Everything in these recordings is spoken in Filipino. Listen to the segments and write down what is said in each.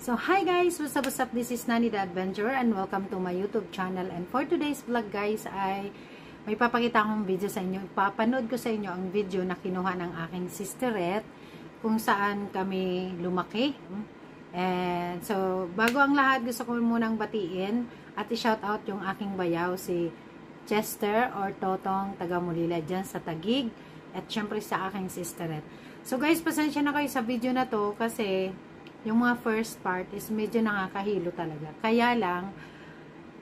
So hi guys, what's up? This is Nani the Adventurer and welcome to my YouTube channel. And for today's vlog guys ay may papakita akong video sa inyo. Papanood ko sa inyo ang video na kinuha ng aking sisterette kung saan kami lumaki. And so bago ang lahat, gusto ko munang batiin at i-shout out yung aking bayaw si Chester or Totong taga Mulila dyan sa Taguig at syempre sa aking sisterette. So guys, pasensya na kayo sa video na to kasi yung mga first part is medyo nakakahilo talaga. Kaya lang,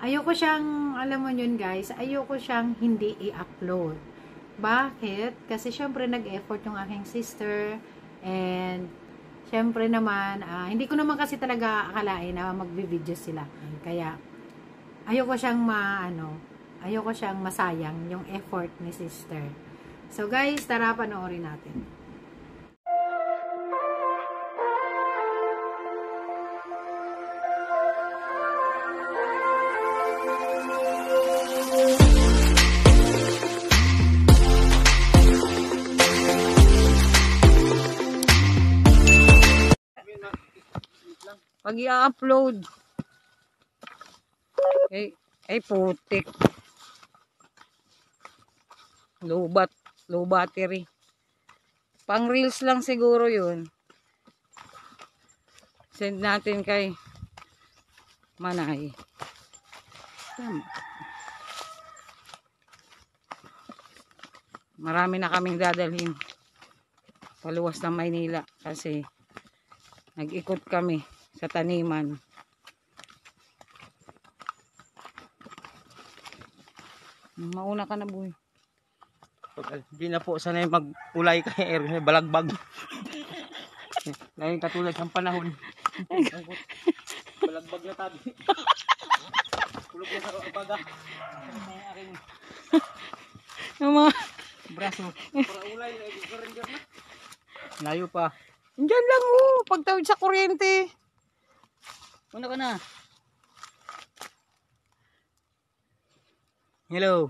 ayoko siyang, alam mo yun guys, ayoko siyang hindi i-upload. Bakit? Kasi syempre nag-effort yung aking sister and syempre naman, hindi ko naman kasi talaga akalain na magbi-video sila. Kaya, ayoko siyang ayoko siyang masayang yung effort ni sister. So guys, tara panoorin natin. Pag i-upload ay putik, low battery, pang reels lang siguro yun. Send natin kay Manay. Marami na kaming dadalhin paluwas ng Maynila kasi nag-ikot kami sa taniman. Mauna ka na, boy. Hindi na po sanay magulay kay balagbag. Laging katulad ng panahon. Balagbag na tabi. Kulog na sa baga. Yung mga braso. Para ulay, layo pa. Diyan lang pagtawid sa kuryente. Una ka na. Hello.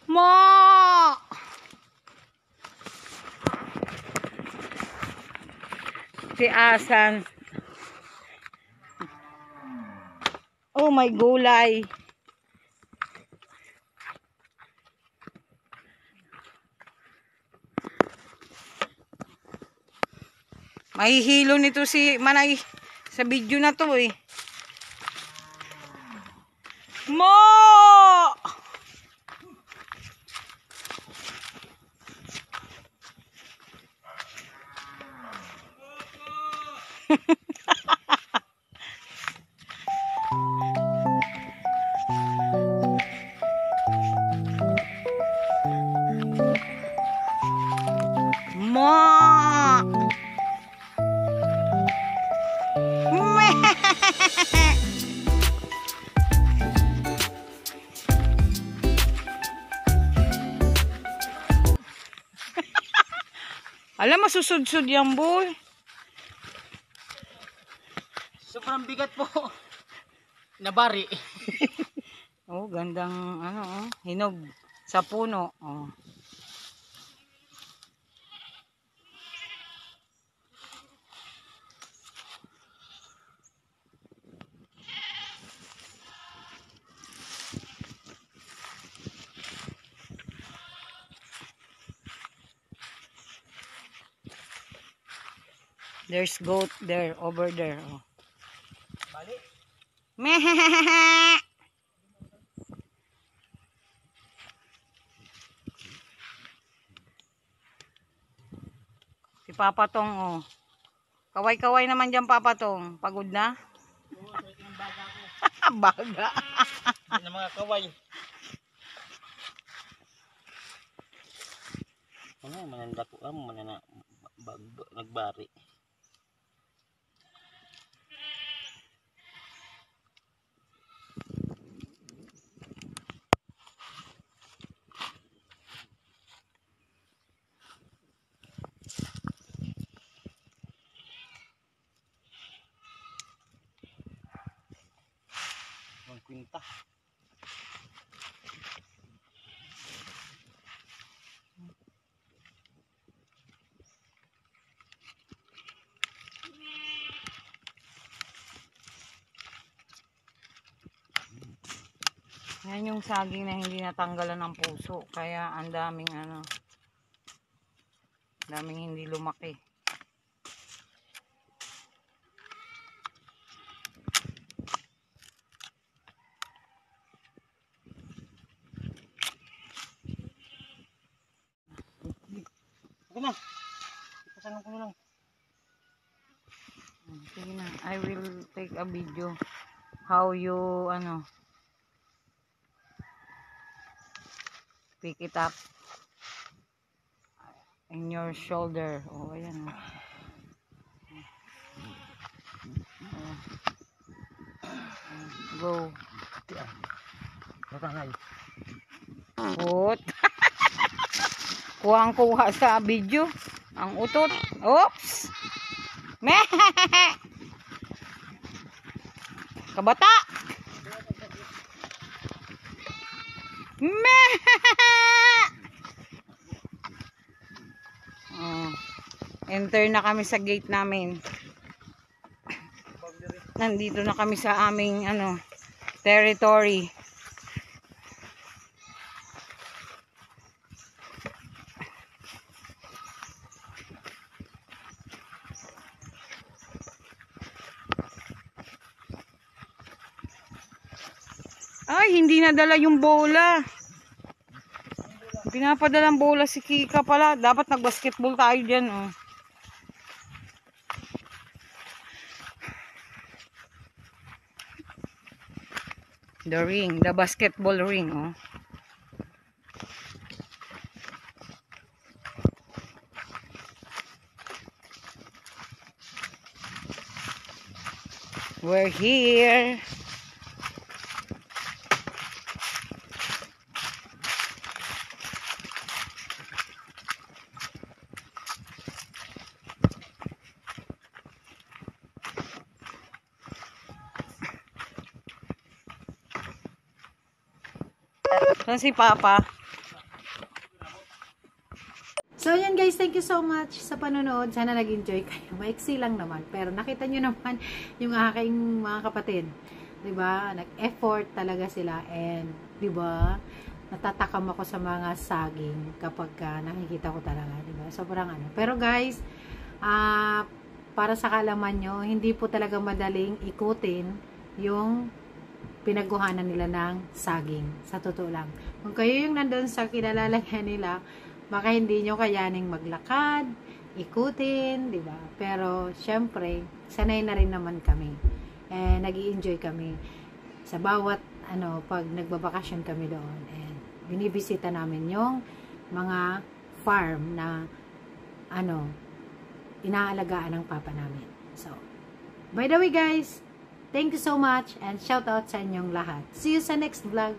Ma! Si Asan. Oh my gulay. Mahihilo nito si Manay sa video na to eh. Mo! Ma! Alam, masusud-sud yan, boy. Sobrang bigat po. Nabari. Oh, gandang hinog sa puno. Oh. There's goat there, over there. Oh. Bali. Mehehehe. Si Papa Tong, oh. Kaway-kaway naman dyan, Papa Tong. Pagod na? Oo, sakit ng baga ko. Baga. Hindi na mga kaway. Ano, mananda ko. Manana, nagbari. Kwinta. Yan yung saging na hindi natanggalan ng puso. Kaya ang daming daming hindi lumaki. Ako na. Ipasanong ko na lang. Sige na. I will take a video. How you, pick it up in your shoulder. Oh, ayan. Go. Matangay. Put. Kuhang-kuha sa video. Ang utot. Oops. Meh. Kabata. Meh. Oh. Enter na kami sa gate namin. Nandito na kami sa aming territory. Ay, hindi nadala yung bola. Pinapadalang bola si Kika pala. Dapat nag-basketball tayo dyan, oh. The ring, the basketball ring, oh. We're here. Saan si Papa? So, yan guys, thank you so much sa panonood. Sana nag-enjoy kayo. Maiksi lang naman. Pero nakita nyo naman yung aking mga kapatid. Diba? Nag-effort talaga sila. And, diba? Natatakam ako sa mga saging kapag nakikita ko talaga. Diba? Sobrang Pero guys, para sa kalaman nyo, hindi po talaga madaling ikutin yung pinagkuhanan nila ng saging. Sa totoo lang. Kung kayo yung nandun sa kinalalagyan nila, baka hindi nyo kayaning maglakad, ikutin, di ba? Pero, syempre, sanay na rin naman kami. Nag-i-enjoy kami sa bawat, pag nagbabakasyon kami doon. And, binibisita namin yung mga farm na, inaalagaan ng papa namin. So, by the way guys, thank you so much and shout out sa inyong lahat. See you sa next vlog.